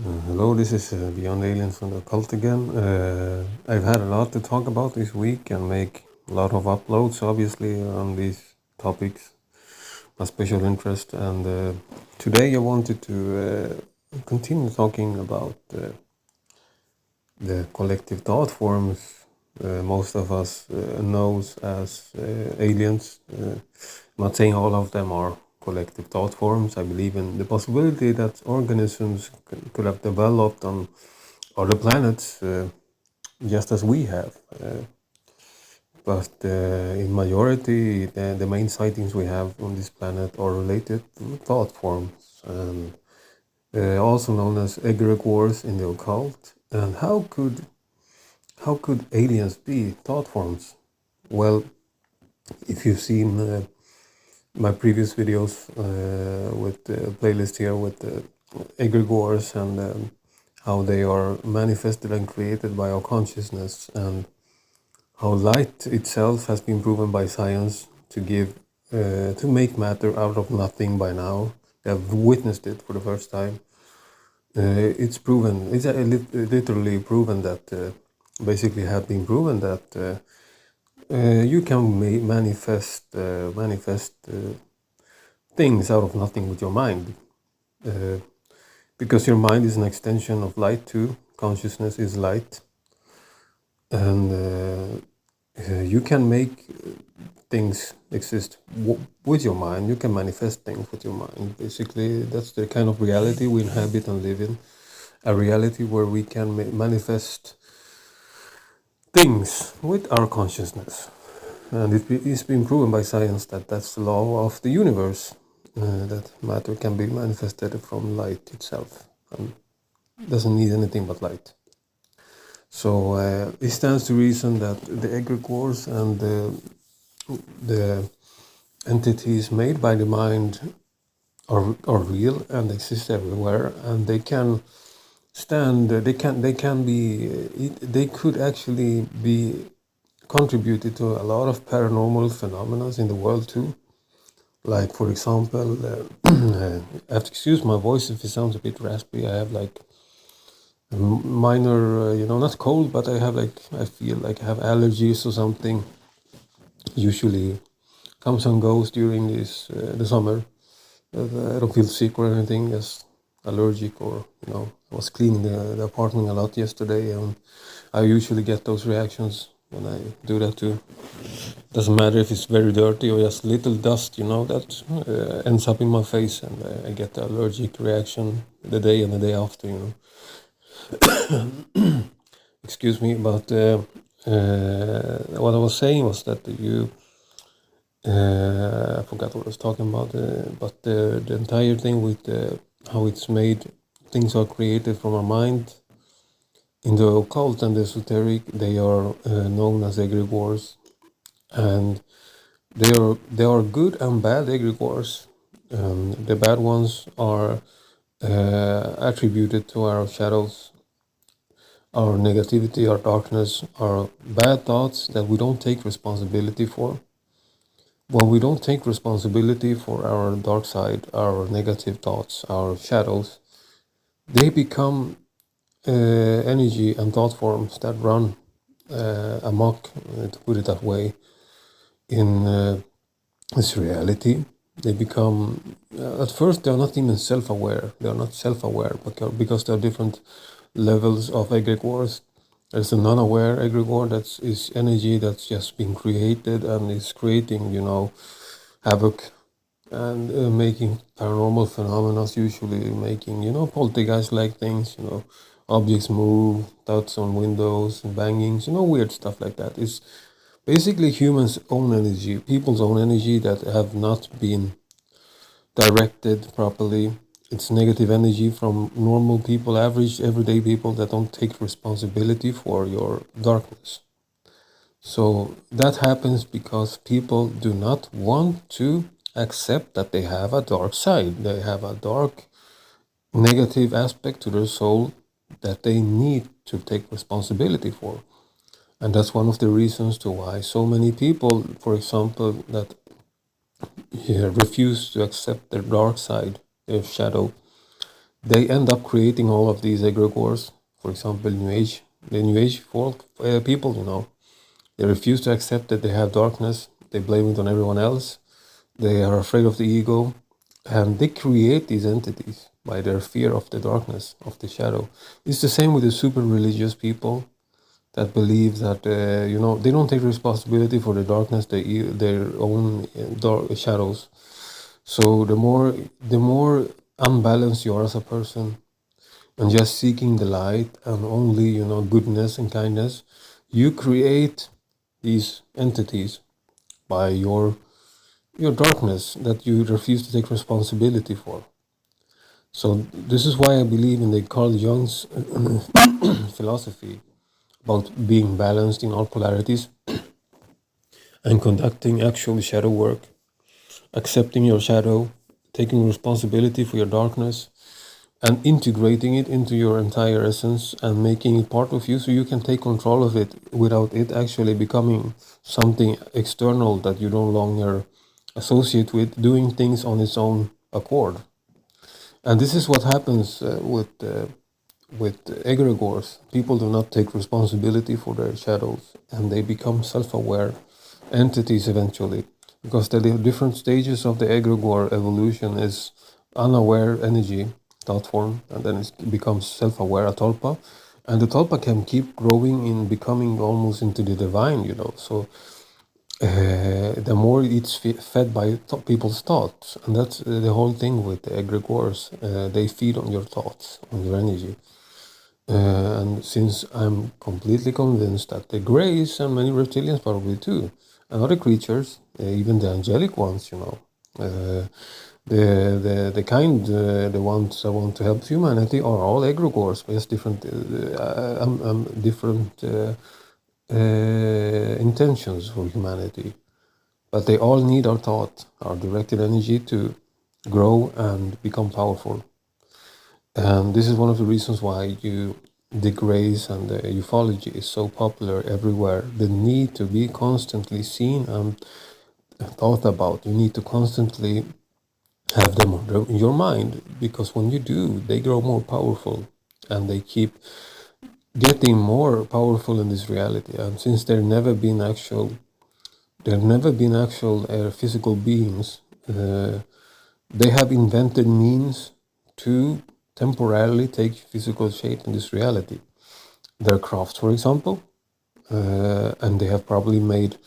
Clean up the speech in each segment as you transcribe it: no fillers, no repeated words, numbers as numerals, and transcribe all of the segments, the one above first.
Hello, this is Beyond Aliens from the Occult again. I've had a lot to talk about this week and make a lot of uploads, obviously, on these topics of special interest. And today I wanted to continue talking about the collective thought forms most of us knows as aliens. I'm not saying all of them are collective thought forms. I believe in the possibility that organisms could have developed on other planets just as we have. But in majority, the main sightings we have on this planet are related to thought forms, and also known as egregores in the occult. And how could aliens be thought forms? Well, if you've seen my previous videos with the playlist here with the egregores and how they are manifested and created by our consciousness, and how light itself has been proven by science to make matter out of nothing by now. They have witnessed it for the first time. It's proven. It's literally proven that. Basically, have been proven that you can manifest things out of nothing with your mind, because your mind is an extension of light too. Consciousness is light, and you can make things exist with your mind. You can manifest things with your mind. Basically, that's the kind of reality we inhabit and live in. A reality where we can manifest things with our consciousness. And it's been proven by science that that's the law of the universe, that matter can be manifested from light itself and doesn't need anything but light. So it stands to reason that the egregores and the entities made by the mind are real and exist everywhere, and they can stand. They could actually be contributed to a lot of paranormal phenomena in the world too. Like, for example, I have to excuse my voice if it sounds a bit raspy. I have like a minor, not cold, but I feel like I have allergies or something. Usually comes and goes during the summer. I don't feel sick or anything, just allergic, or I was cleaning the apartment a lot yesterday, and I usually get those reactions when I do that too. Doesn't matter if it's very dirty or just little dust, that ends up in my face, and I get the allergic reaction the day and the day after, Excuse me, but what I was saying was that I forgot what I was talking about, but the entire thing with how it's made, things are created from our mind. In the occult and the esoteric, they are known as egregores, and they are good and bad egregores. The bad ones are attributed to our shadows, our negativity, our darkness, our bad thoughts that we don't take responsibility for. When we don't take responsibility for our dark side, our negative thoughts, our shadows, they become energy and thought forms that run amok, to put it that way, in this reality. They become, at first, they are not even self-aware. They are not self-aware because there are different levels of egregores. There's a non-aware egregore that is energy that's just been created and is creating, havoc and making paranormal phenomena, usually making, poltergeist-like things, objects move, thoughts on windows, bangings, weird stuff like that. It's basically humans' own energy, people's own energy that have not been directed properly. It's negative energy from normal people, average, everyday people that don't take responsibility for your darkness. So that happens because people do not want to accept that they have a dark side. They have a dark, negative aspect to their soul that they need to take responsibility for. And that's one of the reasons to why so many people, for example, that refuse to accept their dark side, their shadow, they end up creating all of these egregores. For example, the New Age people, they refuse to accept that they have darkness. They blame it on everyone else. They are afraid of the ego, and they create these entities by their fear of the darkness, of the shadow. It's the same with the super religious people that believe that they don't take responsibility for the darkness, their own dark shadows. So the more unbalanced you are as a person, and just seeking the light and only goodness and kindness, you create these entities by your darkness that you refuse to take responsibility for. So this is why I believe in the Carl Jung's philosophy about being balanced in all polarities and conducting actual shadow work, accepting your shadow, taking responsibility for your darkness, and integrating it into your entire essence and making it part of you so you can take control of it without it actually becoming something external that you no longer associate with doing things on its own accord. And this is what happens with egregores. People do not take responsibility for their shadows, and they become self-aware entities eventually, because the different stages of the egregore evolution is unaware energy, thought form, and then it becomes self-aware, a tulpa, and the tulpa can keep growing in becoming almost into the divine. So the more it's fed by people's thoughts, and that's the whole thing with the egregores. They feed on your thoughts, on your energy. And since I'm completely convinced that the Greys and many reptilians probably too, and other creatures, even the angelic ones, the kind, the ones that want to help humanity, are all egregores, but just different intentions for humanity. But they all need our thought, our directed energy to grow and become powerful. And this is one of the reasons why the grace and the ufology is so popular everywhere. The need to be constantly seen and thought about. You need to constantly have them in your mind, because when you do, they grow more powerful and they keep getting more powerful in this reality. And since they've never been actual physical beings, they have invented means to temporarily take physical shape in this reality. Their crafts, for example, and they have probably made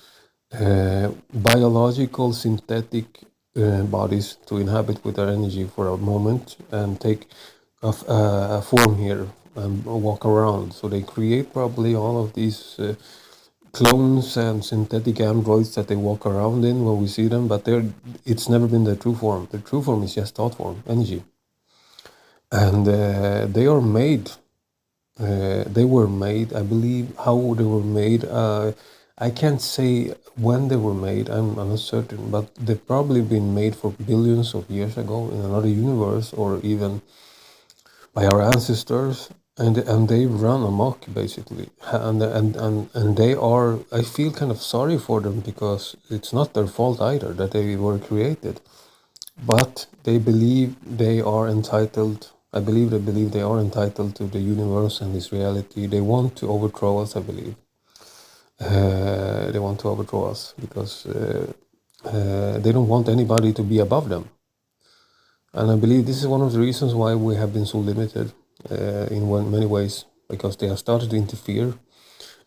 biological synthetic bodies to inhabit with their energy for a moment and take a form here and walk around. So they create probably all of these clones and synthetic androids that they walk around in when we see them, but it's never been their true form. Their true form is just thought form, energy. And they are made. They were made, I believe, how they were made. I can't say when they were made. I'm not certain, but they've probably been made for billions of years ago in another universe, or even by our ancestors, and they run amok basically, and they are. I feel kind of sorry for them, because it's not their fault either that they were created, but they believe they are entitled. I believe they believe they are entitled to the universe and this reality. They want to overthrow us, I believe. They want to overthrow us because they don't want anybody to be above them. And I believe this is one of the reasons why we have been so limited many ways, because they have started to interfere.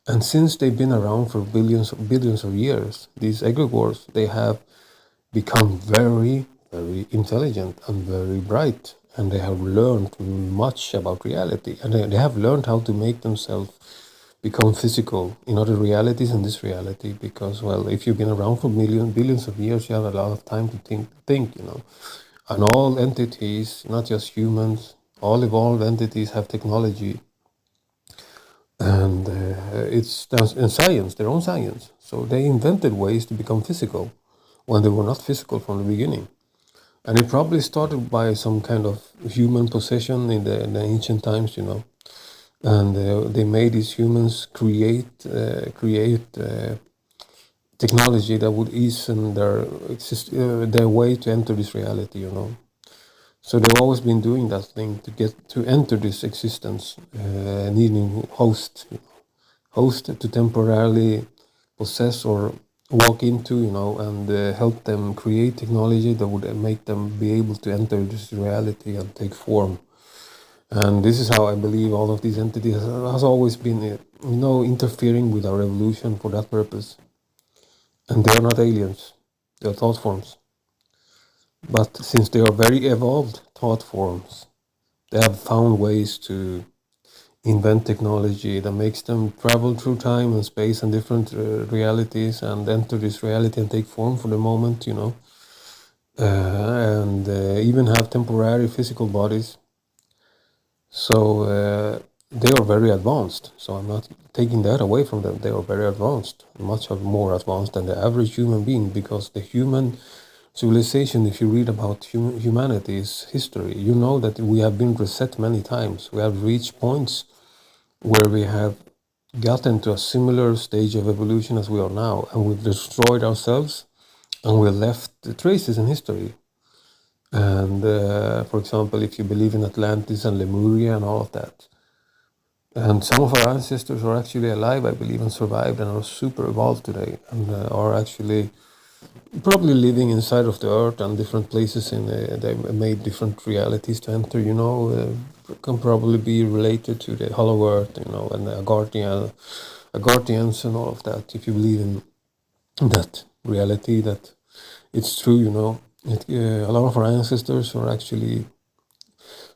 And since they've been around for billions of years, these egregores, they have become very, very intelligent and very bright. And they have learned much about reality. And they have learned how to make themselves become physical in other realities and this reality. Because, well, if you've been around for billions of years, you have a lot of time to think. And all entities, not just humans, all evolved entities have technology, and it's in science, their own science. So they invented ways to become physical when they were not physical from the beginning. And it probably started by some kind of human possession in the ancient times. And they made these humans create technology that would ease their way to enter this reality. So they've always been doing that thing to get to enter this existence, needing host to temporarily possess or walk into, and help them create technology that would make them be able to enter this reality and take form. And this is how I believe all of these entities has always been, interfering with our evolution for that purpose. And they are not aliens; they are thought forms. But since they are very evolved thought forms, they have found ways to invent technology that makes them travel through time and space and different realities and enter this reality and take form for the moment, and even have temporary physical bodies. So they are very advanced. So I'm not taking that away from them. They are very advanced, much more advanced than the average human being, because the human civilization, if you read about humanity's history, you know that we have been reset many times. We have reached points where we have gotten to a similar stage of evolution as we are now, and we've destroyed ourselves, and we left traces in history. And for example, if you believe in Atlantis and Lemuria and all of that, and some of our ancestors are actually alive, I believe, and survived and are super evolved today, and are actually probably living inside of the earth and different places in they made different realities to enter, can probably be related to the hollow earth, and the Agarthians and all of that. If you believe in that reality, that it's true, a lot of our ancestors are actually,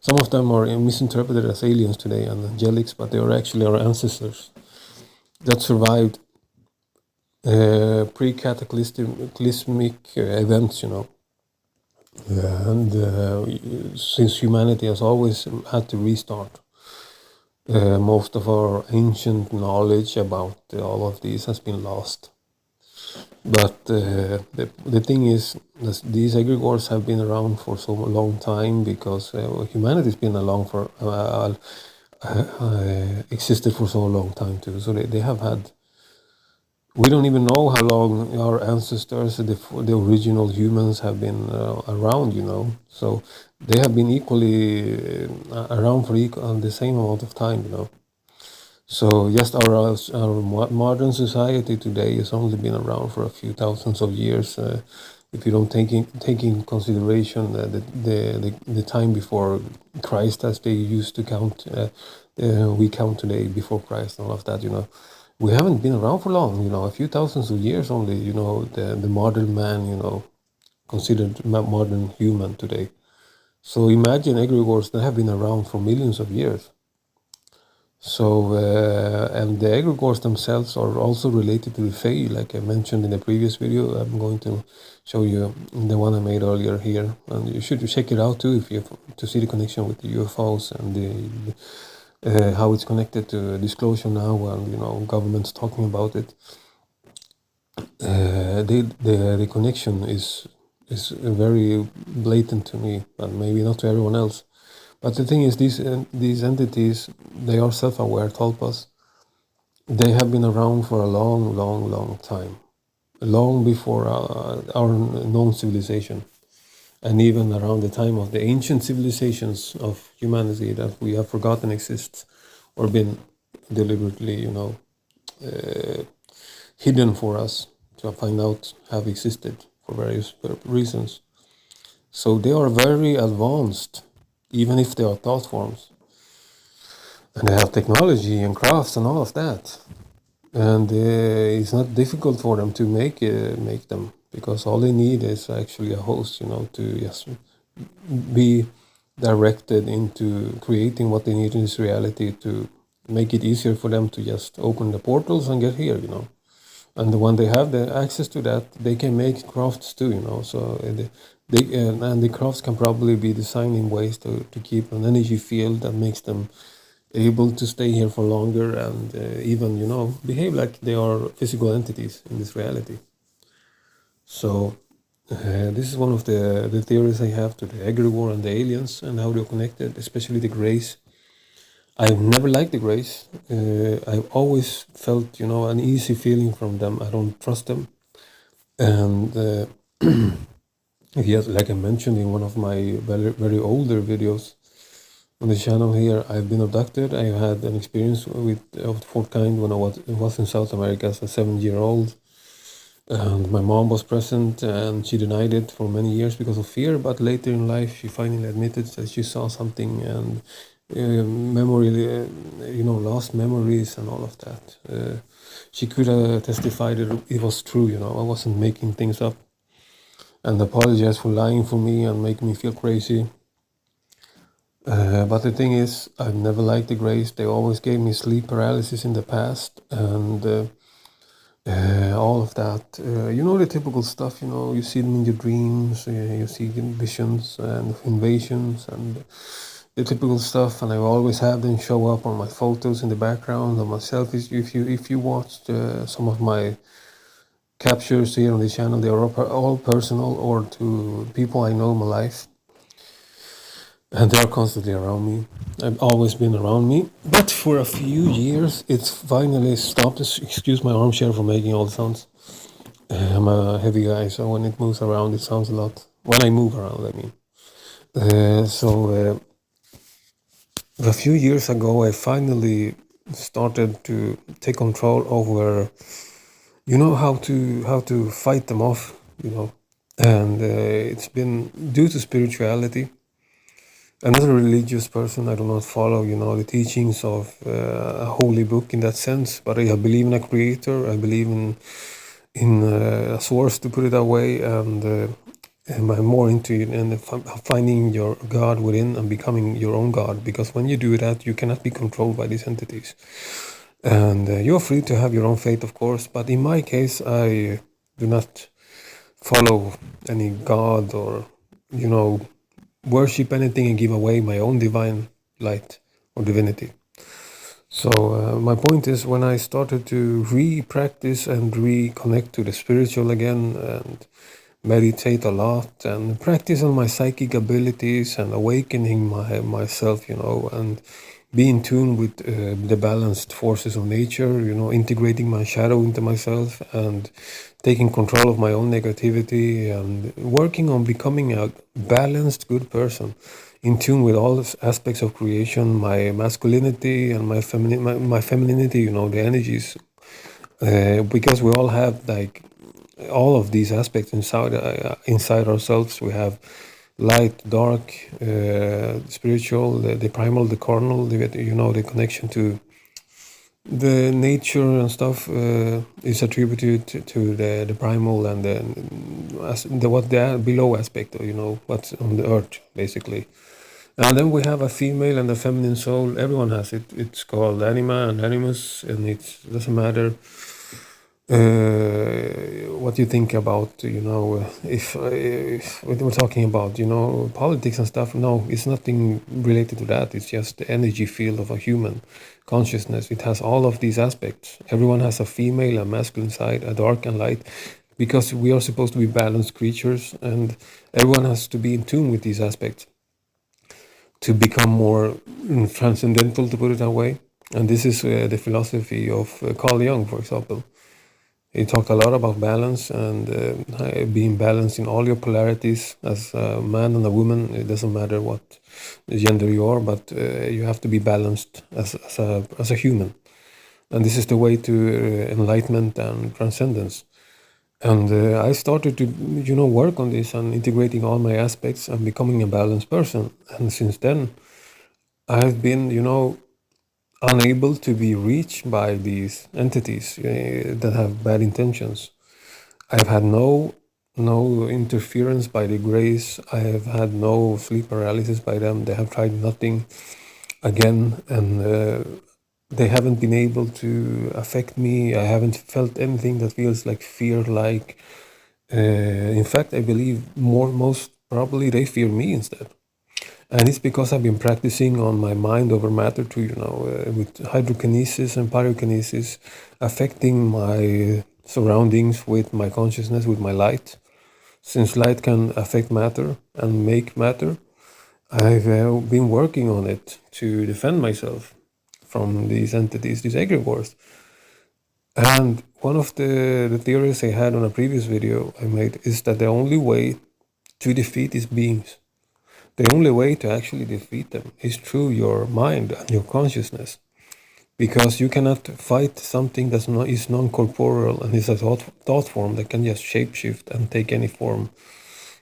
some of them are misinterpreted as aliens today and angelics, but they are actually our ancestors that survived pre-cataclysmic events, and since humanity has always had to restart, most of our ancient knowledge about all of these has been lost. But the thing is that these egregores have been around for so long time because humanity's been along for existed for so long time too. So they have had, we don't even know how long our ancestors, the original humans, have been around, So they have been equally around for the same amount of time, So just our modern society today has only been around for a few thousands of years. If you don't take in consideration the time before Christ, as they used to count, we count today before Christ and all of that, we haven't been around for long, a few thousands of years only, the modern man, considered modern human today. So imagine egregores that have been around for millions of years. So, and the egregores themselves are also related to the Fae, like I mentioned in the previous video. I'm going to show you the one I made earlier here, and you should check it out too if you to see the connection with the UFOs and how it's connected to disclosure now, and governments talking about it. The connection is very blatant to me, but maybe not to everyone else. But the thing is, these entities, they are self-aware tulpas. They have been around for a long, long, long time, long before our known civilization, and even around the time of the ancient civilizations of humanity that we have forgotten exists, or been deliberately, hidden for us to find out have existed for various reasons. So they are very advanced, even if they are thought forms. And they have technology and crafts and all of that. And it's not difficult for them to make them, because all they need is actually a host, to just be directed into creating what they need in this reality to make it easier for them to just open the portals and get here, And when they have the access to that, they can make crafts too, So and the crafts can probably be designed in ways to keep an energy field that makes them able to stay here for longer and even, behave like they are physical entities in this reality. So this is one of the theories I have to the egregore and the aliens and how they're connected, especially the Greys. I've never liked the Greys. I've always felt, an easy feeling from them. I don't trust them. And Yes, like I mentioned in one of my very older videos on the channel here, I've been abducted. I had an experience with of the fourth kind when I was in South America as a 7-year old, and my mom was present, and she denied it for many years because of fear. But later in life, she finally admitted that she saw something, and memory, lost memories and all of that. She could testify that it was true. I wasn't making things up, and apologize for lying for me and making me feel crazy. But the thing is, I've never liked the Greys. They always gave me sleep paralysis in the past, and all of that. The typical stuff. You see them in your dreams. You see visions and invasions and the typical stuff. And I always have them show up on my photos in the background, on my selfies. If you watched some of my captures here on the channel, they are all personal or to people I know in my life, and they're constantly around me. I've always been around me, but for a few years, it's finally stopped. Excuse my armchair for making all the sounds. I'm a heavy guy, so when it moves around, it sounds a lot. When I move around, I mean. A few years ago, I finally started to take control over, how to fight them off, and it's been due to spirituality. I'm not a religious person. I do not follow, the teachings of a holy book in that sense. But I believe in a creator. I believe in a source, to put it that way, and I'm more into it and finding your God within and becoming your own God. Because when you do that, you cannot be controlled by these entities, and you're free to have your own faith, of course. But in my case, I do not follow any God or you know worship anything and give away my own divine light or divinity. So my point is, when I started to re-practice and reconnect to the spiritual again and meditate a lot and practice on my psychic abilities and awakening myself, and be in tune with the balanced forces of nature, integrating my shadow into myself and taking control of my own negativity and working on becoming a balanced, good person in tune with all aspects of creation, my masculinity and my femininity, the energies, because we all have like all of these aspects inside ourselves. We have light, dark, spiritual, the primal, the carnal, the connection to the nature and stuff is attributed to the primal and the what the below aspect, what's on the earth, basically. And then we have a female and a feminine soul. Everyone has it. It's called anima and animus, and it doesn't matter what you think about, if we're talking about, politics and stuff. No, it's nothing related to that. It's just the energy field of a human consciousness. It has all of these aspects. Everyone has a female, a masculine side, a dark and light, because we are supposed to be balanced creatures, and everyone has to be in tune with these aspects to become more transcendental, to put it that way. And this is the philosophy of Carl Jung, for example. He talked a lot about balance and being balanced in all your polarities as a man and a woman. It doesn't matter what gender you are, but you have to be balanced as a human. And this is the way to enlightenment and transcendence. And I started to, work on this and integrating all my aspects and becoming a balanced person. And since then, I've been, unable to be reached by these entities that have bad intentions. I've had no interference by the Greys. I have had no sleep paralysis by them. They have tried nothing again, and they haven't been able to affect me. I haven't felt anything that feels like fear. Like, in fact, I believe most probably they fear me instead. And it's because I've been practicing on my mind over matter too, with hydrokinesis and pyrokinesis, affecting my surroundings with my consciousness, with my light. Since light can affect matter and make matter, I've been working on it to defend myself from these entities, these egregores. And one of the theories I had on a previous video I made is that the only way to defeat these beings. The only way to actually defeat them is through your mind and your consciousness, because you cannot fight something that is non-corporeal and is a thought form that can just shapeshift and take any form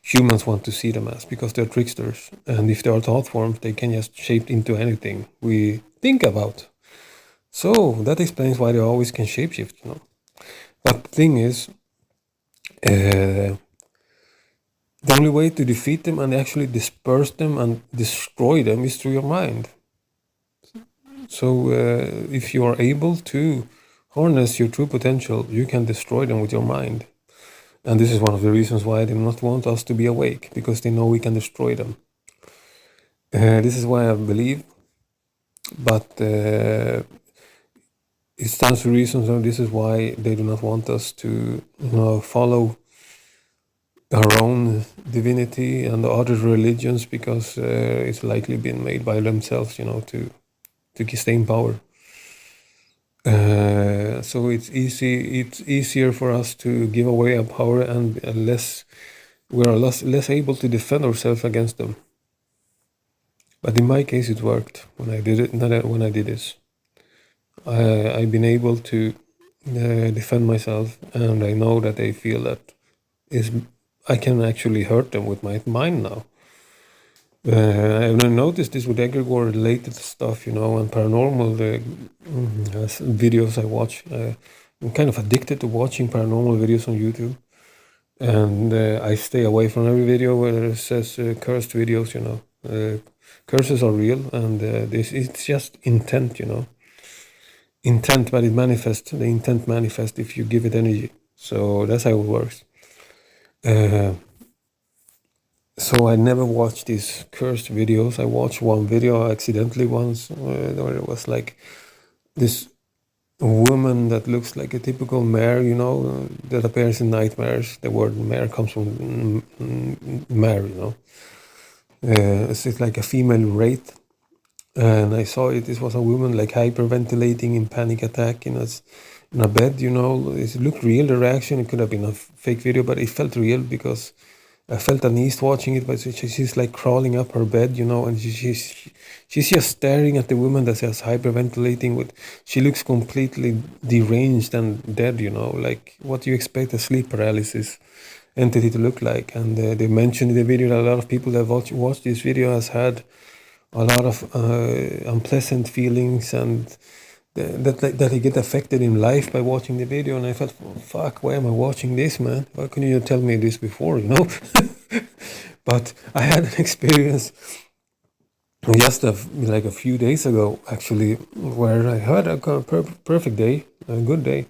humans want to see them as, because they're tricksters. And if they are thought forms, they can just shape into anything we think about. So that explains why they always can shapeshift, you know. But the thing is, the only way to defeat them and actually disperse them and destroy them is through your mind. So if you are able to harness your true potential, you can destroy them with your mind. And this is one of the reasons why they do not want us to be awake, because they know we can destroy them. This is why I believe, but it stands to reason. So this is why they do not want us to, follow our own divinity and the other religions, because it's likely been made by themselves, to stay in power. So it's easier for us to give away our power, and we are less able to defend ourselves against them. But in my case, it worked when I did it. When I did this, I've been able to defend myself, and I know that they feel that I can actually hurt them with my mind now. I've noticed this with Egregore related stuff, and paranormal videos I watch. I'm kind of addicted to watching paranormal videos on YouTube, and I stay away from every video where it says cursed videos. Curses are real, and it's just intent, intent, but it manifests. The intent manifests if you give it energy. So that's how it works. So I never watched these cursed videos. I watched one video accidentally once, where it was like this woman that looks like a typical mare, that appears in nightmares. The word mare comes from mare, it's like a female wraith. And I saw it. This was a woman like hyperventilating in panic attack in a bed, It looked real, the reaction. It could have been a fake video, but it felt real because I felt uneased watching it. But she's like crawling up her bed, and she's just staring at the woman that's just hyperventilating. She looks completely deranged and dead, like what you expect a sleep paralysis entity to look like. And they mentioned in the video that a lot of people that watched this video has had a lot of unpleasant feelings, and that they get affected in life by watching the video. And I felt, fuck, why am I watching this, man? Why couldn't you tell me this before, But I had an experience just like a few days ago, actually, where I had a perfect day, a good day.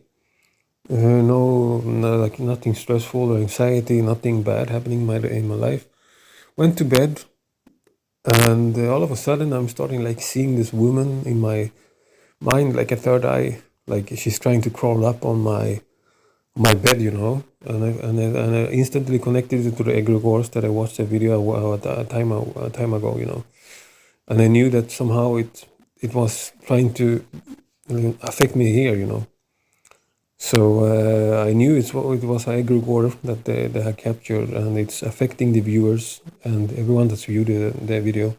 Like nothing stressful or anxiety, nothing bad happening in my life. Went to bed, and all of a sudden I'm starting like seeing this woman in my mind, like a third eye, like she's trying to crawl up on my bed, and I instantly connected it to the Egregores that I watched the video a time ago, and I knew that somehow it was trying to affect me here. So I knew it was an egregore that they had captured, and it's affecting the viewers and everyone that's viewed the video.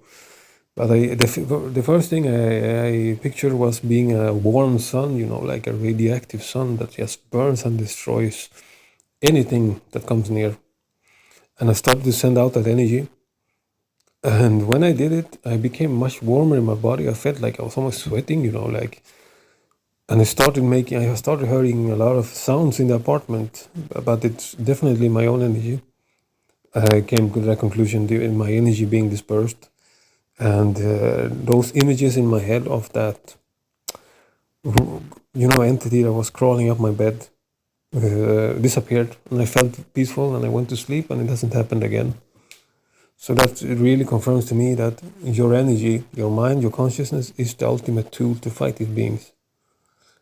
But the first thing I pictured was being a warm sun, like a radioactive sun that just burns and destroys anything that comes near. And I started to send out that energy. And when I did it, I became much warmer in my body. I felt like I was almost sweating, and I started hearing a lot of sounds in the apartment, but it's definitely my own energy. I came to that conclusion, my energy being dispersed. And those images in my head of that, entity that was crawling up my bed disappeared, and I felt peaceful, and I went to sleep, and it hasn't happened again. So that really confirms to me that your energy, your mind, your consciousness is the ultimate tool to fight these beings.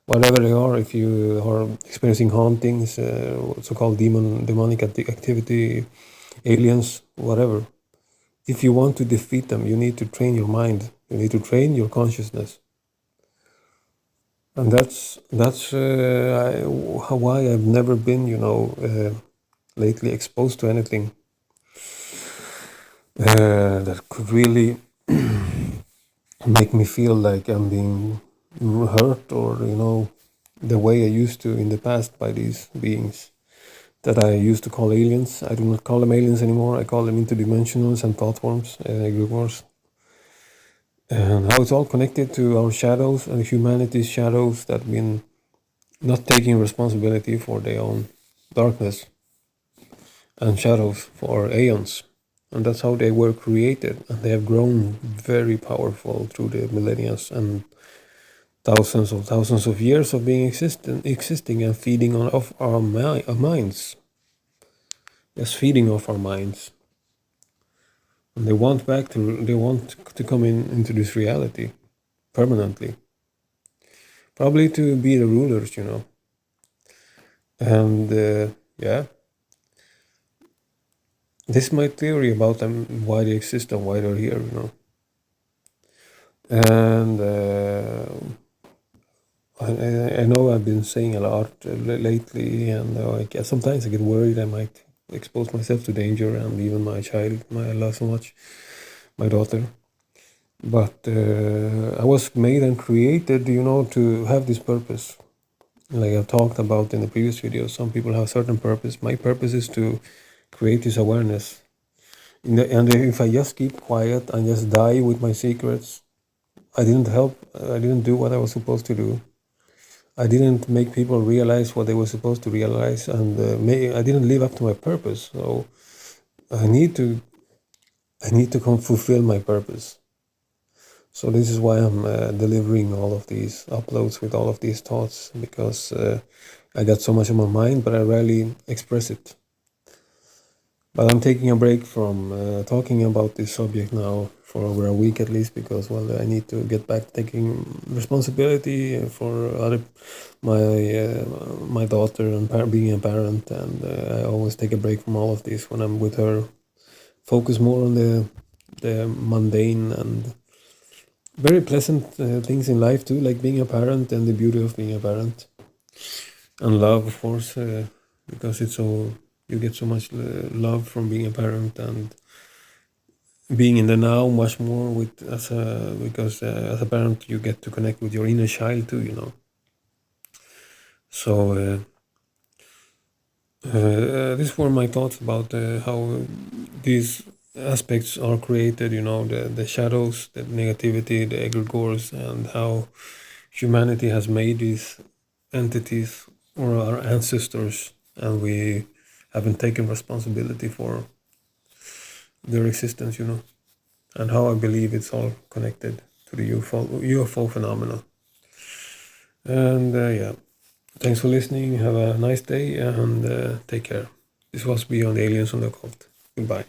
Whatever they are, if you are experiencing hauntings, so-called demonic activity, aliens, whatever. If you want to defeat them, you need to train your mind. You need to train your consciousness. And that's why I've never been, lately exposed to anything. that could really make me feel like I'm being hurt, or the way I used to in the past by these beings that I used to call aliens. I do not call them aliens anymore. I call them interdimensionals and thought forms, egregores, and how it's all connected to our shadows and humanity's shadows that been not taking responsibility for their own darkness and shadows for aeons. And that's how they were created, and they have grown very powerful through the millennia and thousands of years of being existing and feeding on off our minds. Yes, feeding off our minds. And they want to come into this reality permanently. Probably to be the rulers. And yeah, this is my theory about them, why they exist and why they're here. And I know I've been saying a lot lately, and sometimes I get worried I might expose myself to danger, and even my child, I love so much, my daughter. But I was made and created, to have this purpose. Like I've talked about in the previous videos, some people have certain purpose. My purpose is to create this awareness. And if I just keep quiet and just die with my secrets, I didn't help. I didn't do what I was supposed to do. I didn't make people realize what they were supposed to realize, and I didn't live up to my purpose. So I need to, come fulfill my purpose. So this is why I'm delivering all of these uploads with all of these thoughts, because I got so much on my mind, but I rarely express it. But I'm taking a break from talking about this subject now for over a week at least, because I need to get back taking responsibility for my daughter and being a parent, and I always take a break from all of this when I'm with her. Focus more on the mundane and very pleasant things in life too, like being a parent and the beauty of being a parent, and love, of course, because it's so you get so much love from being a parent, and being in the now much more with because as a parent you get to connect with your inner child too. So these were my thoughts about how these aspects are created, the shadows, the negativity, the egregores, and how humanity has made these entities, or our ancestors, and we haven't taken responsibility for their existence, and how I believe it's all connected to the UFO phenomena. And yeah, thanks for listening. Have a nice day, and take care. This was Beyond Aliens on the Occult. Goodbye.